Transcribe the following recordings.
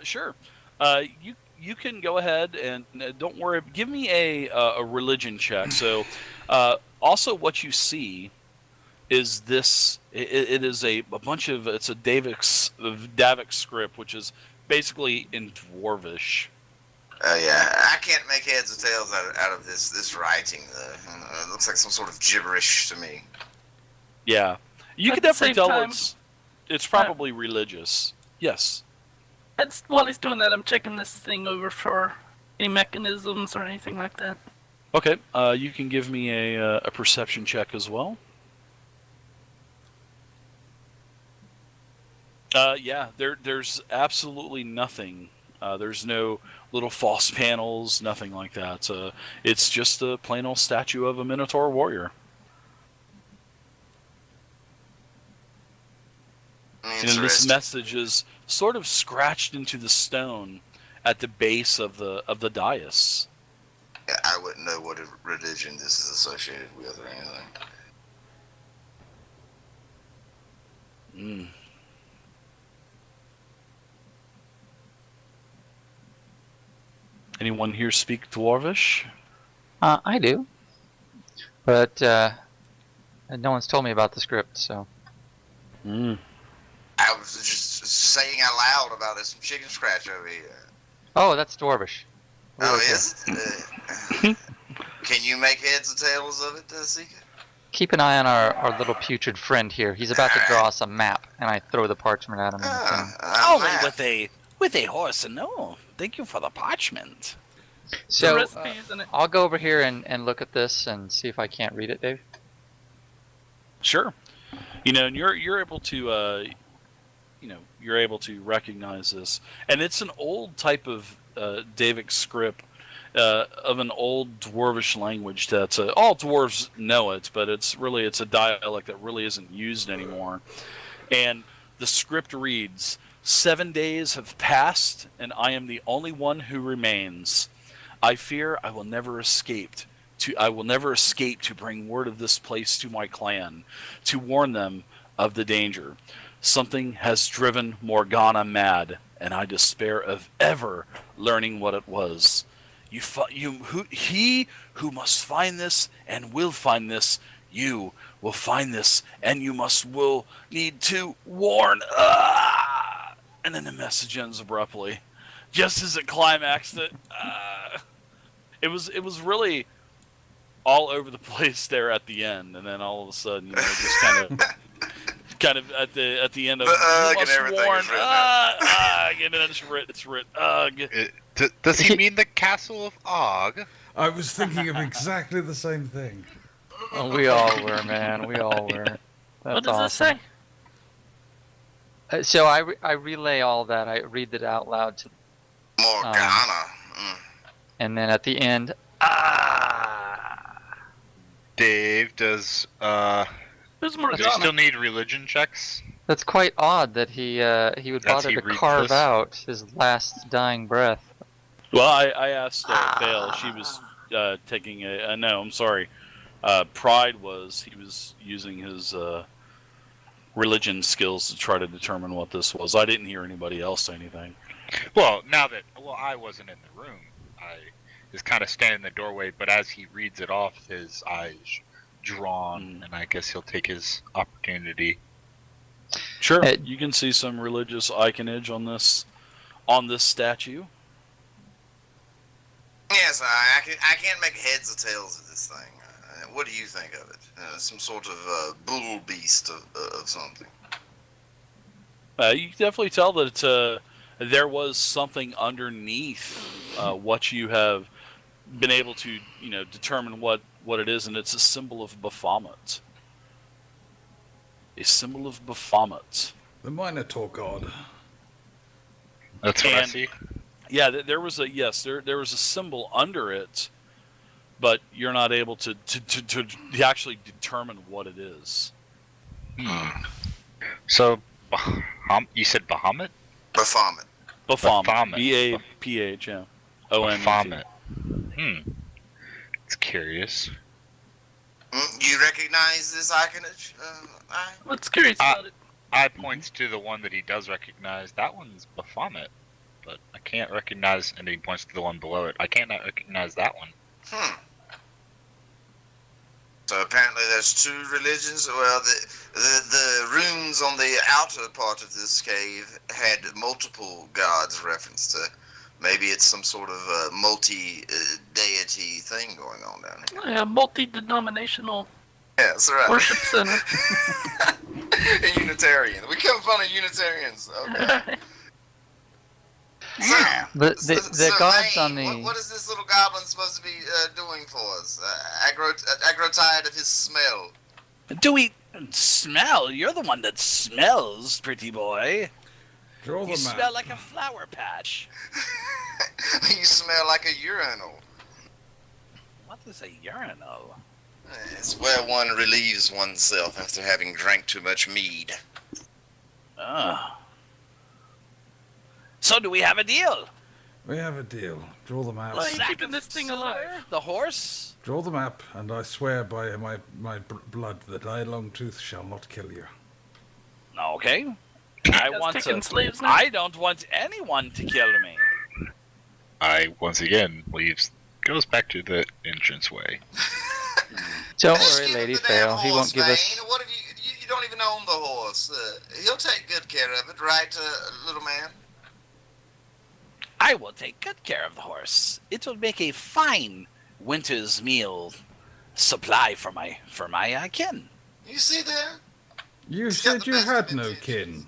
Sure. You can go ahead and don't worry. Give me a religion check. So, also what you see is this. It is a bunch of it's a Davik script, which is basically in Dwarvish. Yeah, I can't make heads or tails out of this writing. It looks like some sort of gibberish to me. Yeah, you At can the definitely same tell time, it's probably religious. Yes. while he's doing that, I'm checking this thing over for any mechanisms or anything like that. Okay. You can give me a perception check as well. Yeah, there's absolutely nothing. There's no little false panels, nothing like that. It's just a plain old statue of a Minotaur warrior. And this message is sort of scratched into the stone at the base of the dais. Yeah, I wouldn't know what religion this is associated with or anything. Mm. Anyone here speak Dwarvish? I do, but no one's told me about the script, so. Mm. I was just saying out loud about it. Some chicken scratch over here. Oh, that's Dwarvish. Oh, is it? Can you make heads or tails of it, Seeker? Keep an eye on our little putrid friend here. He's about to draw us a map, and I throw the parchment at him. Only with a horse and no. Thank you for the parchment. So I'll go over here and look at this and see if I can't read it, Dave. Sure. And you're able to you're able to recognize this, and it's an old type of Davik script of an old Dwarvish language that all dwarves know it, but it's a dialect that really isn't used anymore. And the script reads, 7 days have passed, and I am the only one who remains. I fear I will never escape to bring word of this place to my clan, to warn them of the danger. Something has driven Morgana mad, and I despair of ever learning what it was. He who must find this and will find this, you will find this, and you will need to warn. And then the message ends abruptly, just as it climaxed. It was really all over the place there at the end, and then all of a sudden, just kind of at the end of warn. It's written. Does he mean the castle of Og? I was thinking of exactly the same thing. Oh, we all were, man. We all were. That's What does awesome. it say? So I relay all that. I read it out loud to Morgana. and then at the end, Dave, does Who's he Morgana? still need religion checks? That's quite odd that he would Does bother he to read carve this? out his last dying breath. Well, I asked Phael. She was taking a no. I'm sorry. Pryde he was using his religion skills to try to determine what this was. I didn't hear anybody else say anything. Well, I wasn't in the room. I was kind of standing in the doorway, but as he reads it off, his eyes drawn, and I guess he'll take his opportunity. Sure, you can see some religious iconage on this statue. Yes, I can't make heads or tails of this thing. What do you think of it? Some sort of bull beast of something. You can definitely tell that there was something underneath what you have been able to determine what it is, and it's a symbol of Baphomet. A symbol of Baphomet. The Minotaur god. That's what I see. Yeah, there was a symbol under it, but you're not able to actually determine what it is. So, you said Bahamut? Baphomet. Baphomet. B-A-P-H, yeah. O-N-T. Baphomet. It's curious. You recognize this iconage? What's curious about it? I points to the one that he does recognize. That one's Baphomet. but I can't recognize. And he points to the one below it. I cannot recognize that one. So apparently there's two religions. Well, the runes on the outer part of this cave had multiple gods referenced to. Maybe it's some sort of multi-deity thing going on down here. Yeah, multi-denominational Yeah, that's right. worship center. A Unitarian. We come fun of Unitarians. Okay. So, The gods Vayne, on the... what is this little goblin supposed to be doing for us? Aggro-tired of his smell. Do we smell? You're the one that smells, pretty boy. Draw You the map. smell like a flower patch. You smell like a urinal. What is a urinal? It's where one relieves oneself after having drank too much mead. Ah. So do we have a deal? We have a deal. Draw the map. Well, you Sack keeping of this thing silver, alive? The horse? Draw the map, and I swear by my blood that I, Longtooth, shall not kill you. Okay. I Guys want taking to. slaves now? I don't want anyone to kill me. I once again goes back to the entranceway. Don't Just worry, give him Lady the damn Phael. He horse, won't give us... Vayne. What have you don't even own the horse. He'll take good care of it, right, little man? I will take good care of the horse. It will make a fine winter's meal supply for my kin. You see there? You He's got said the you best had of no intentions. kin.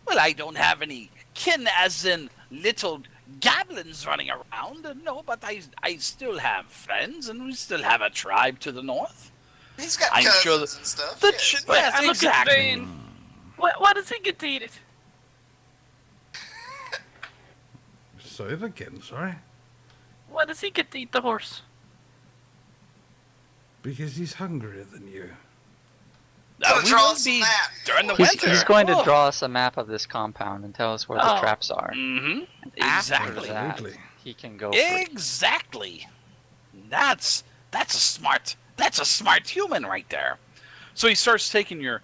Well, I don't have any kin as in little goblins running around. No, but I still have friends, and we still have a tribe to the north. He's got I'm cousins sure and stuff. The yes. Wait, yes, I look at exactly. Vayne. Why does he get to eat it? Say it again, sorry. Why does he get to eat the horse? Because he's hungrier than you. Gonna We draw will us be a map. during the He's, winter. he's going to Oh. draw us a map of this compound and tell us where the Oh. traps are. Mm-hmm. After Exactly. that, Absolutely. he can go free. Exactly. That's a smart human right there. So he starts taking your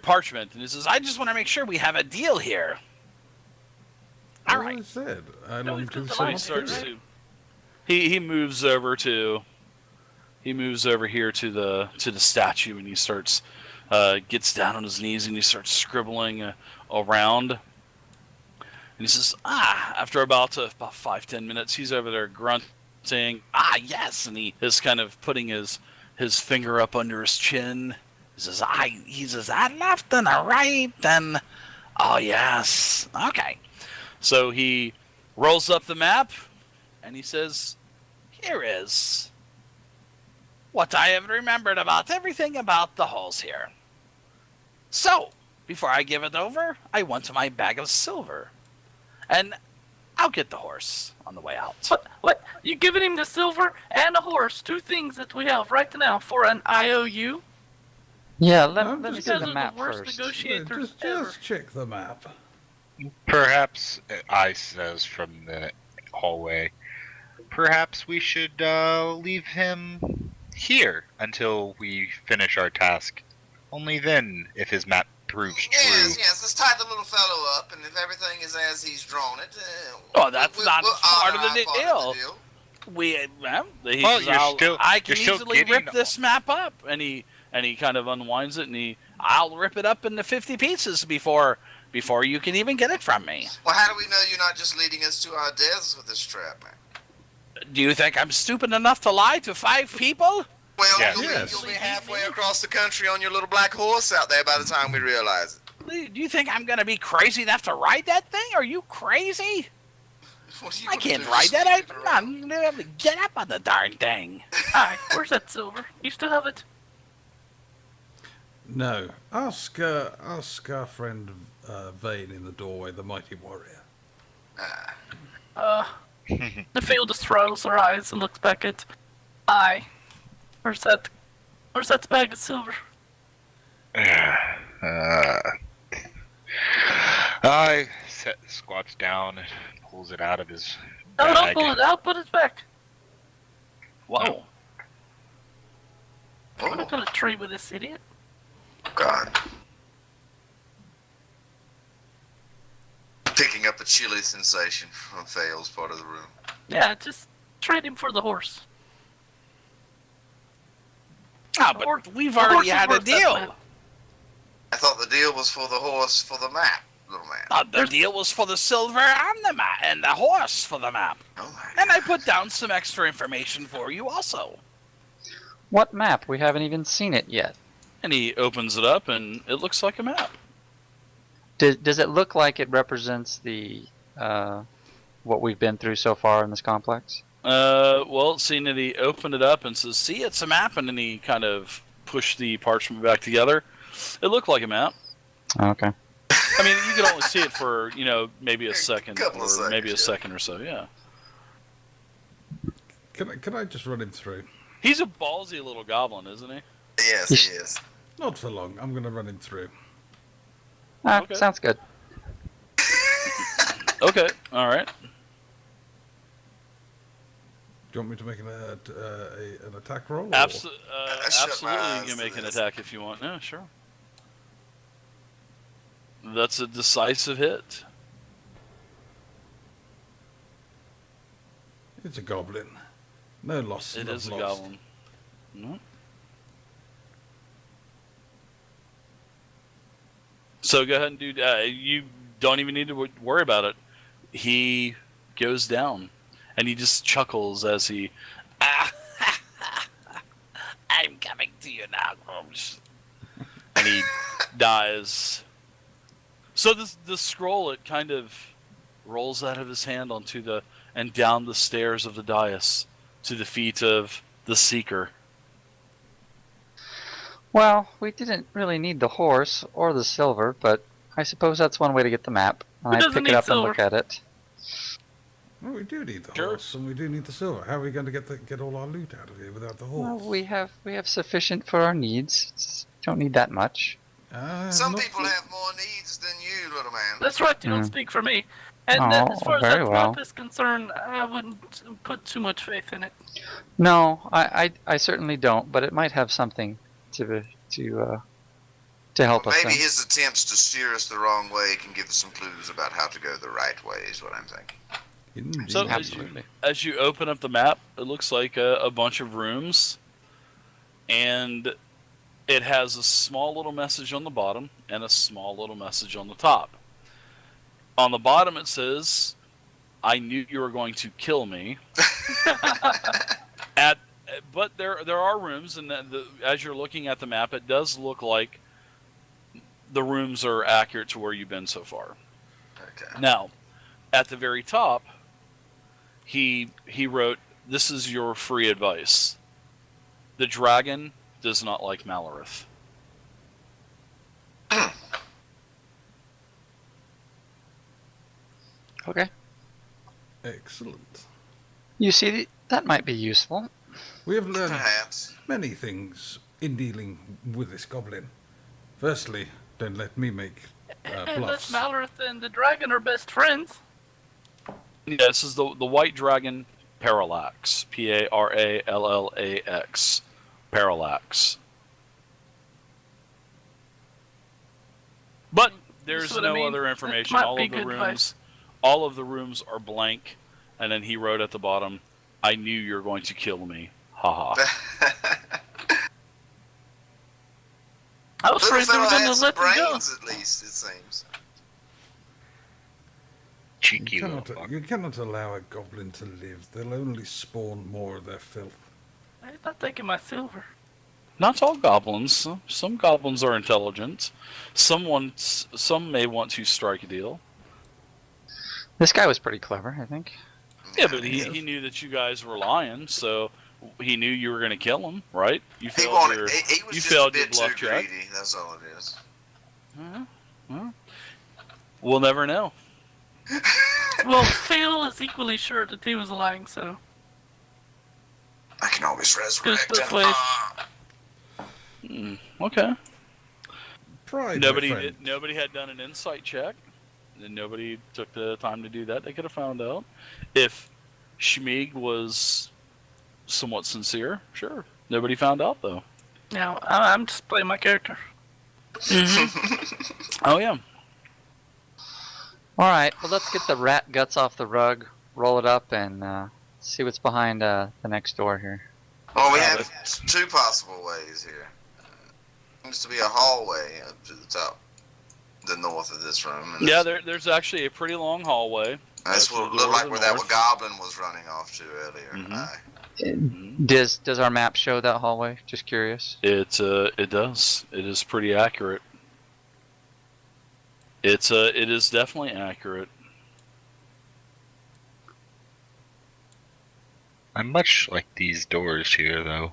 parchment and he says, "I just want to make sure we have a deal here." All As right. I said, I No, long he's got to the So he line. starts to. He moves over to. He moves over here to the statue and he starts, gets down on his knees and he starts scribbling around. And he says, after about 5-10 minutes, he's over there grunting, yes, and he is kind of putting his finger up under his chin. He says, I left and a right and, oh yes, okay. So he rolls up the map and he says, here is what I have remembered about everything about the halls here. So, before I give it over, I want my bag of silver. And I'll get the horse on the way out. What? You giving him the silver and a horse? Two things that we have right now for an IOU? Yeah, I'm let me just- see You guys the are the map worst first. negotiators ever. Just check the map. Perhaps, I says from the hallway, perhaps we should leave him here until we finish our task. Only then, if his map proves true. Yes. Let's tie the little fellow up, and if everything is as he's drawn it, Oh, that's not part of honor the our deal. He Well, says, I can you're still easily getting- rip this map up, and he kind of unwinds it, and I'll rip it up into 50 pieces before you can even get it from me. Well, how do we know you're not just leading us to our deaths with this trap, man? Do you think I'm stupid enough to lie to 5 people? Well, Yes. you'll be halfway across the country on your little black horse out there by the time we realize it. Do you think I'm gonna be crazy enough to ride that thing? Are you crazy? What are you I gonna can't do, ride just that. leave it I'm around? not gonna be able to get up on the darn thing. Hi, where's that silver? You still have it? No. Ask our friend Vayne in the doorway, the mighty warrior. The Phael just rolls her eyes and looks back at Where's that bag of silver? Squats down and pulls it out of his No, don't bag. pull it out, put it back. Whoa. I'm not gonna trade with this idiot. God. Picking up a chilly sensation from Phael's part of the room. Yeah, just trade him for the horse. Ah, Or- but we've the already horse is had a worth that deal. map. I thought the deal was for the horse for the map, little man. The deal was for the silver and the map, and the horse for the map. Oh my And I put down some extra information for you also. What map? We haven't even seen it yet. And he opens it up, and it looks like a map. Does it look like it represents the what we've been through so far in this complex? Well, seeing that he opened it up and says, "See, it's a map," and then he kind of pushed the parchment back together. It looked like a map. Okay. I mean, you could only see it for, maybe a second, couple or of seconds, maybe a yeah. second or so, yeah. Can I just run him through? He's a ballsy little goblin, isn't he? Yes, he is. Not for long. I'm going to run him through. Okay. Sounds good. Okay, alright. Do you want me to make an attack roll? or- shut my Absolutely, eyes you can to make an this. attack if you want. Yeah, sure. That's a decisive hit. It's a goblin. No loss. It not is a lost. goblin. No. So go ahead and do. You don't even need to worry about it. He goes down, and he just chuckles as he. I'm coming to you now, Grumsh. And he dies. So the scroll, it kind of rolls out of his hand and down the stairs of the dais to the feet of the seeker. Well, we didn't really need the horse or the silver, but I suppose that's one way to get the map. I doesn't pick need it up silver? and look at it. Well, we do need the Sure. horse, and we do need the silver. How are we going to get all our loot out of here without the Well, horse? we have sufficient for our needs. Don't need that much. Some Not people for- have more needs than you, little man. That's right, you don't Hmm. speak for me. And Oh, as far as very that well. map is concerned, I wouldn't put too much faith in it. No, I certainly don't. But it might have something to help us. Maybe then. his attempts to steer us the wrong way can give us some clues about how to go the right way, is what I'm thinking. Indeed. So Absolutely. as you open up the map, it looks like a bunch of rooms, and it has a small little message on the bottom and a small little message on the top. On the bottom it says, "I knew you were going to kill me." But there are rooms, and as you're looking at the map, it does look like the rooms are accurate to where you've been so far. Okay. Now, at the very top, he wrote, "This is your free advice. The dragon does not like Malorith." Okay. Excellent. You see, that might be useful. We have learned Perhaps. many things in dealing with this goblin. Firstly, don't let me make Unless bluffs. Malorith and the dragon are best friends. Yeah, this is the white dragon Parallax. Parallax. Parallax. But there's That's what I no mean. other That information. might All be of the good rooms, advice. all of the rooms are blank. And then he wrote at the bottom, "I knew you were going to kill me. Haha." I was Little afraid they fella were going has to let them go. brains, at least, it seems. Cheeky You little cannot, fuck. you cannot allow a goblin to live. They'll only spawn more of their filth. I'm not taking my silver. Not all goblins. Some goblins are intelligent. Some may want to strike a deal. This guy was pretty clever, I think. Yeah, but he knew that you guys were lying, so he knew you were going to kill him, right? You He failed wanted. your, He was you just failed a your bit too bluff check. greedy. That's all it is. Well, we'll never know. Well, Phael is equally sure that he was lying, so. I can always resurrect both him. ways. Okay. Pride, Nobody had done an insight check, and nobody took the time to do that. They could have found out if Schmieg was somewhat sincere. Sure, nobody found out though. Now, I'm just playing my character. Oh yeah. All right. Well, let's get the rat guts off the rug, roll it up, and see what's behind the next door here. Well, we have two possible ways here. Seems to be a hallway up to the top, the north of this room. And Yeah, there's actually a pretty long hallway. that's what it looked like where that goblin was running off to earlier. Mhm. Does our map show that hallway? Just curious. It does. It is pretty accurate. It is definitely accurate. I'm much like these doors here, though.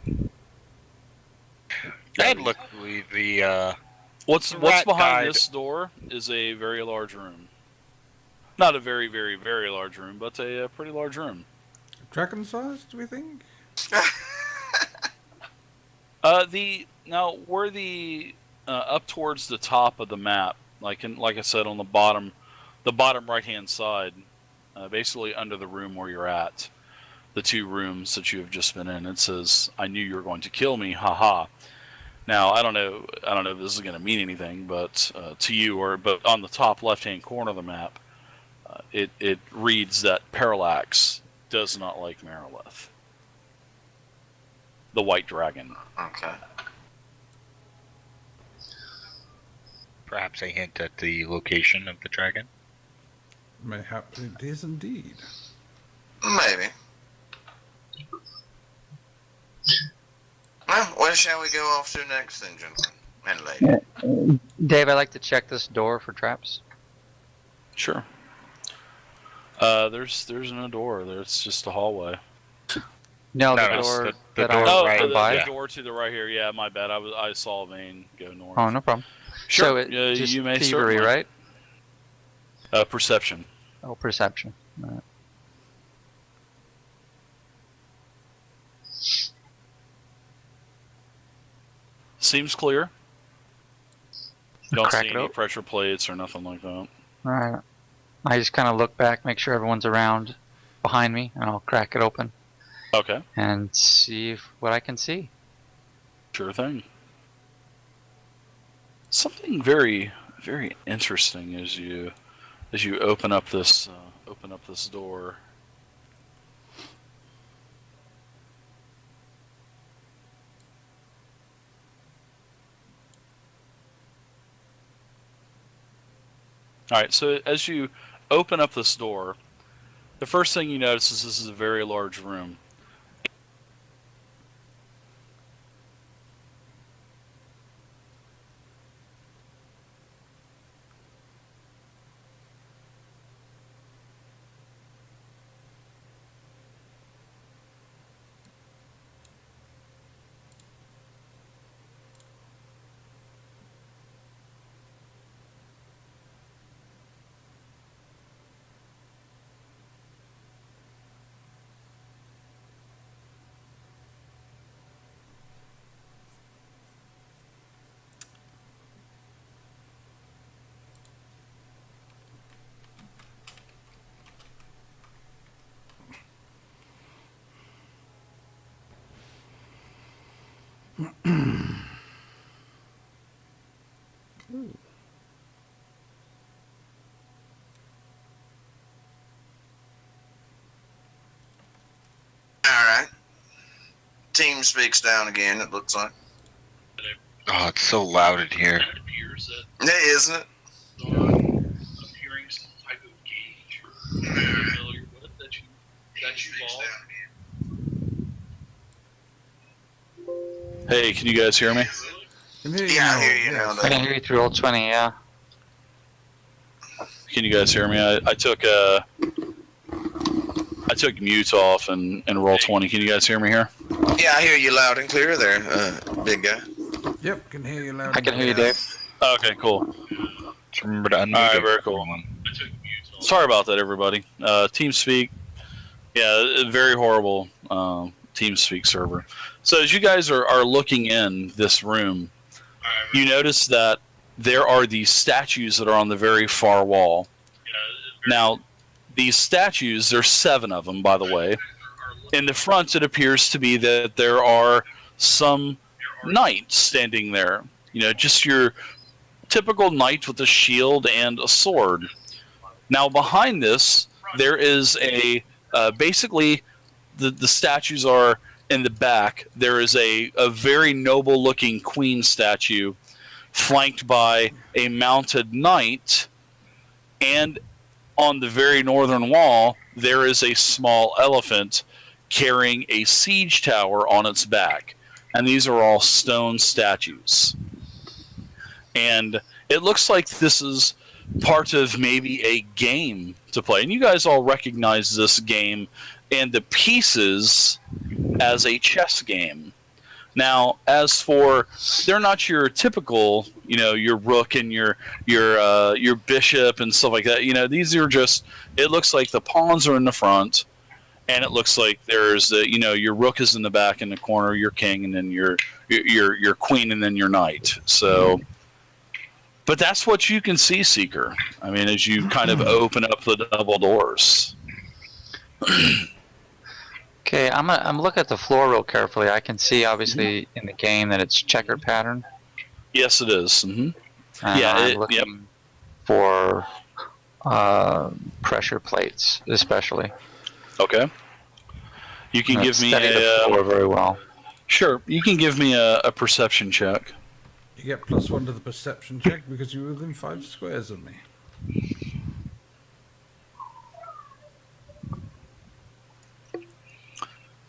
And luckily, the What's rat behind died. this door is a very large room. Not a very, very, very large room, but a pretty large room. Dragon size, do we think? Now we're up towards the top of the map, like I said, on the bottom right hand side, basically under the room where you're at, the two rooms that you have just been in. It says, "I knew you were going to kill me, haha." Now I don't know if this is going to mean anything, but to you, but on the top left hand corner of the map, it reads that Parallax does not like Marilith, the white dragon. Okay. perhaps a hint at the location of the dragon. Mayhap it is indeed. Maybe. Well, where shall we go off to next then, gentlemen and lady? Dave, I'd like to check this door for traps. Sure. There's no door. There's just a hallway. No, the No, it's door the that door I right went by. the door to the right here. Yeah, my bad. I saw Vayne go north. Oh, no problem. Sure. So it just you may thievery, certainly. right? Perception. Oh, perception. Right. Seems clear. Don't Crack see it any open. pressure plates or nothing like that. All right. I just kind of look back, make sure everyone's around behind me, and I'll crack it open Okay. and see what I can see. Sure thing. Something very, very interesting as you open up this door. All right, so as you open up this door, the first thing you notice is this is a very large room. Alright. Team speaks down again, it looks like. Oh, it's so loud in here. It appears that Yeah, isn't it? there are appearing some type of gauge you're familiar with that you evolved. Hey, can you guys hear me? Can hear Yeah, I now, hear you now. yes. I can hear you through Roll20, yeah. Can you guys hear me? I took mute off and Roll20. Can you guys hear me here? Yeah, I hear you loud and clear there, big guy. Yep, can hear you loud. I and can hear you, clear. Dave. Okay, cool. Just remember to unmute All right, it, very cool. everyone. I took mute off. Sorry about that, everybody. TeamSpeak. Yeah, a very horrible TeamSpeak server. So as you guys are looking in this room, you notice that there are these statues that are on the very far wall. Now, these statues, there's 7 of them, by the way. In the front, it appears to be that there are some knights standing there. You know, just your typical knight with a shield and a sword. Now behind this, there is basically the statues are in the back. There is a very noble looking queen statue flanked by a mounted knight, and on the very northern wall there is a small elephant carrying a siege tower on its back. And these are all stone statues. And it looks like this is part of maybe a game to play. And you guys all recognize this game and the pieces as a chess game. Now, as for, they're not your typical, your rook and your bishop and stuff like that. These are just, it looks like the pawns are in the front, and it looks like there's your rook is in the back in the corner, your king, and then your queen, and then your knight. So, but that's what you can see, Seeker. I mean, as you kind of open up the double doors. Okay, I'm looking at the floor real carefully. I can see obviously in the game that it's checkered pattern. Yes, it is. Mm-hmm. Yeah, I'm looking for pressure plates, especially. Okay. You can give me study the floor very well. Sure. You can give me a perception check. You get +1 to the perception check because you're within 5 squares of me.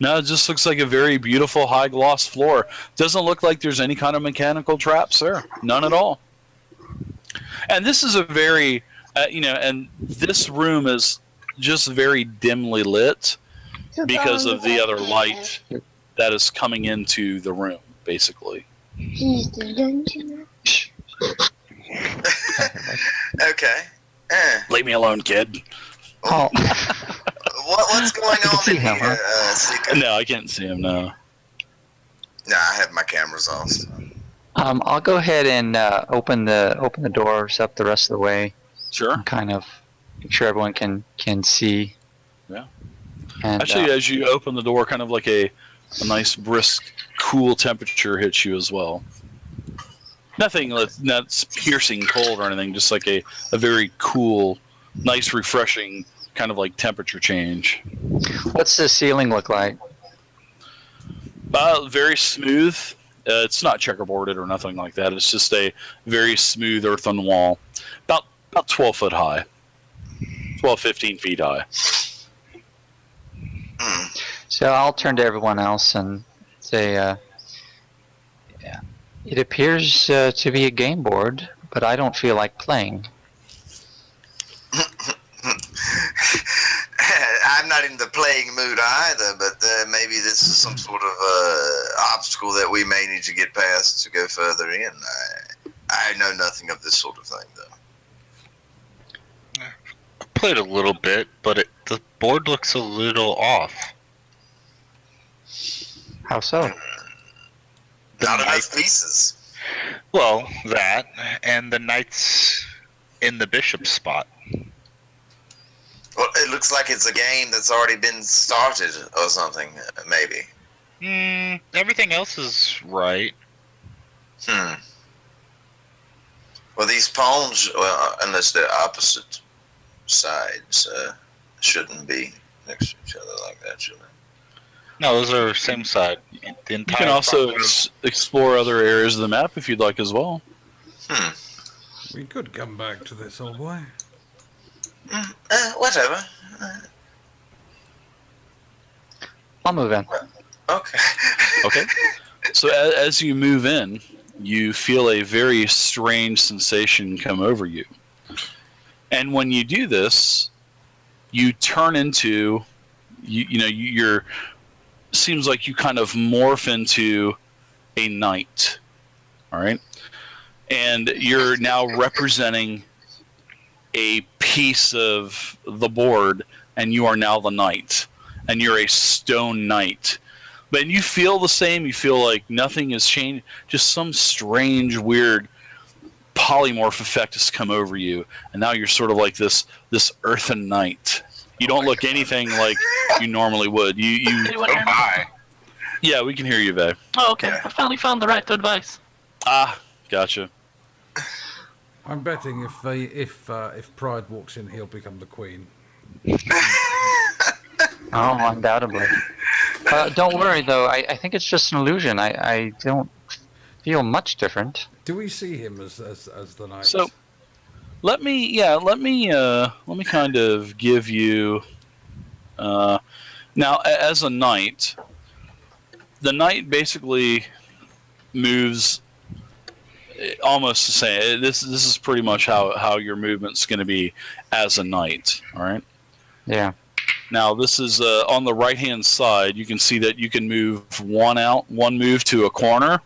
No, it just looks like a very beautiful high gloss floor. Doesn't look like there's any kind of mechanical traps there. None at all. And this is a very, and this room is just very dimly lit because of the other light that is coming into the room, basically. Okay. Leave me alone, kid. Oh. What's going on see in him, here, Seeker? No, I can't see him, no. Nah, I have my cameras off. So. I'll go ahead and open the doors up the rest of the way. Sure. And kind of make sure everyone can see. Yeah. And, Actually, as you open the door, kind of like a nice, brisk, cool temperature hits you as well. Nothing that's piercing cold or anything, just like a very cool, nice, refreshing kind of like temperature change. what's the ceiling look like? Very smooth. It's not checkerboarded or nothing like that. It's just a very smooth earthen wall, about 12 foot high, 12, 15 feet high. So I'll turn to everyone else and say, yeah, it appears to be a game board, but I don't feel like playing. I'm not in the playing mood either, but maybe this is some sort of obstacle that we may need to get past to go further in. I know nothing of this sort of thing, though. I played a little bit, but the board looks a little off. How so? Not enough pieces. Well, that, and the knight's in the bishop's spot. Well, it looks like it's a game that's already been started or something, maybe. Everything else is right. Well, these pawns, unless they're opposite sides, shouldn't be next to each other like that, should they? No, those are same side. The You entire can also front explore other areas of the map if you'd like as well. We could come back to this, old boy. Whatever. I'll move in. Okay. Okay. So as you move in, you feel a very strange sensation come over you. And when you do this, you turn into, you're seems like you kind of morph into a knight. All right? And you're now representing a piece of the board, and you are now the knight. And you're a stone knight. But you feel the same. You feel like nothing has changed. Just some strange, weird polymorph effect has come over you, and now you're sort of like this earthen knight. You don't look anything like you normally would. Anyone hear me? Yeah, we can hear you, Vay. Oh, okay. I finally found the right advice. Ah, gotcha. I'm betting if Pryde walks in, he'll become the queen. Oh, undoubtedly. Don't worry, though. I think it's just an illusion. I don't feel much different. Do we see him as the knight? So let me kind of give you now as a knight. The knight basically moves almost the same. This is pretty much how your movement's going to be as a knight. All right. Yeah. Now this is on the right hand side. You can see that you can move one move to a corner,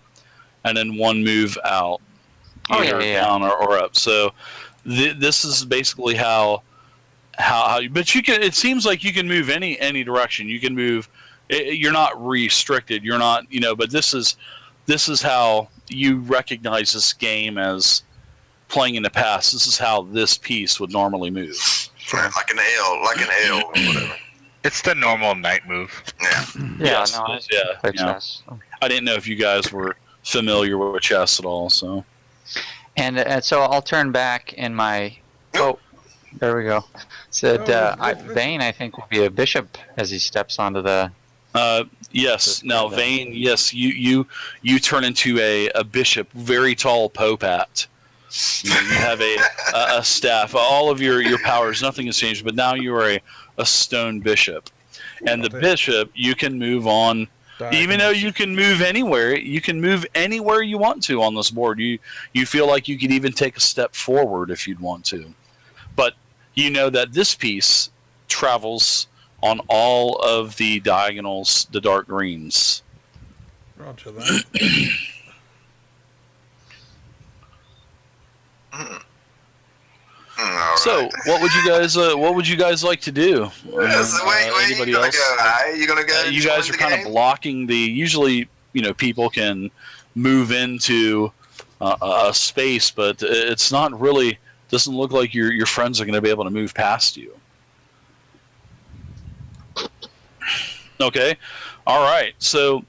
and then one move out, either down or up. So this is basically how. But you can. It seems like you can move any direction. You can move. You're not restricted. You're not. But this is how you recognize this game as playing in the past. This is how this piece would normally move. Like an L or whatever. It's the normal knight move. Yeah. Yes, No, yeah. chess. I didn't know if you guys were familiar with chess at all. So. And so I'll turn back in my. Oh, there we go. Said Vayne, I think, will be a bishop as he steps onto the. Yes. Now, Vayne. Yes, you turn into a bishop, very tall popat. You have a staff. All of your powers, nothing has changed. But now you are a stone bishop, and the bishop you can move on. Even though you can move anywhere, you can move anywhere you want to on this board. You feel like you could even take a step forward if you'd want to, but you know that this piece travels on all of the diagonals, the dark greens. Roger that. So, what would you guys like to do? Anybody else? You gonna go? You guys are kind of blocking the. Usually, people can move into a space, but it's not really. Doesn't look like your friends are going to be able to move past you. Okay, all right. So,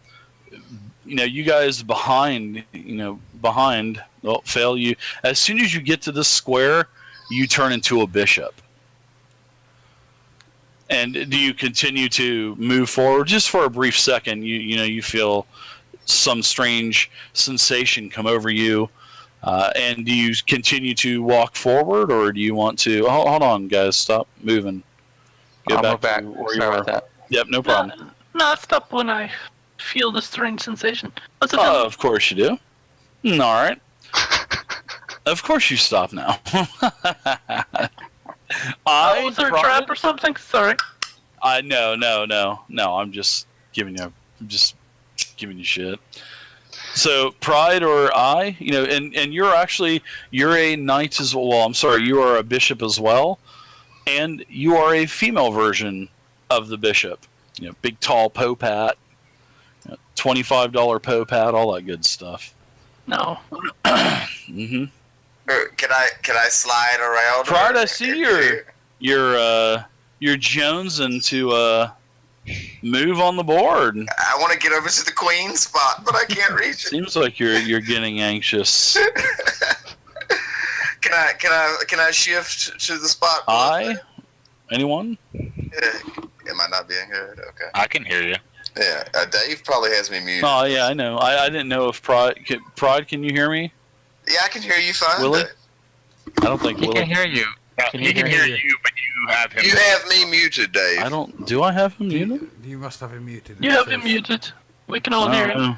you guys behind. Well, Phael, you as soon as you get to this square, you turn into a bishop. And do you continue to move forward just for a brief second? You feel some strange sensation come over you, and do you continue to walk forward, or do you want to? Hold on, guys, stop moving. I'll move back. to where Sorry you about that. Yep, no problem. No, stop when I feel the strange sensation. What's it doing? Of course you do. All right. Of course you stop now. Was there a trap or something? Sorry. No. I'm just giving you shit. So Pryde or I, and you're a knight as well. I'm sorry, you are a bishop as well, and you are a female version of the bishop. Big tall popat, $25 popat, all that good stuff. No. Mm-hmm. Can I slide around? Pryde, I see you're jonesing to move on the board. I want to get over to the queen spot, but I can't reach it. Seems like you're getting anxious. Can I shift to the spot? Anyone? Am I not being heard? Okay. I can hear you. Yeah, Dave probably has me muted. Oh yeah, I know. I didn't know if Pryde, can you hear me? Yeah, I can hear you fine. Willie? Dave. I don't think He Willie. can hear you. He can hear you, but you have him. You have me muted, Dave. Do I have him muted? You must have him muted. You have him muted. We can all hear him.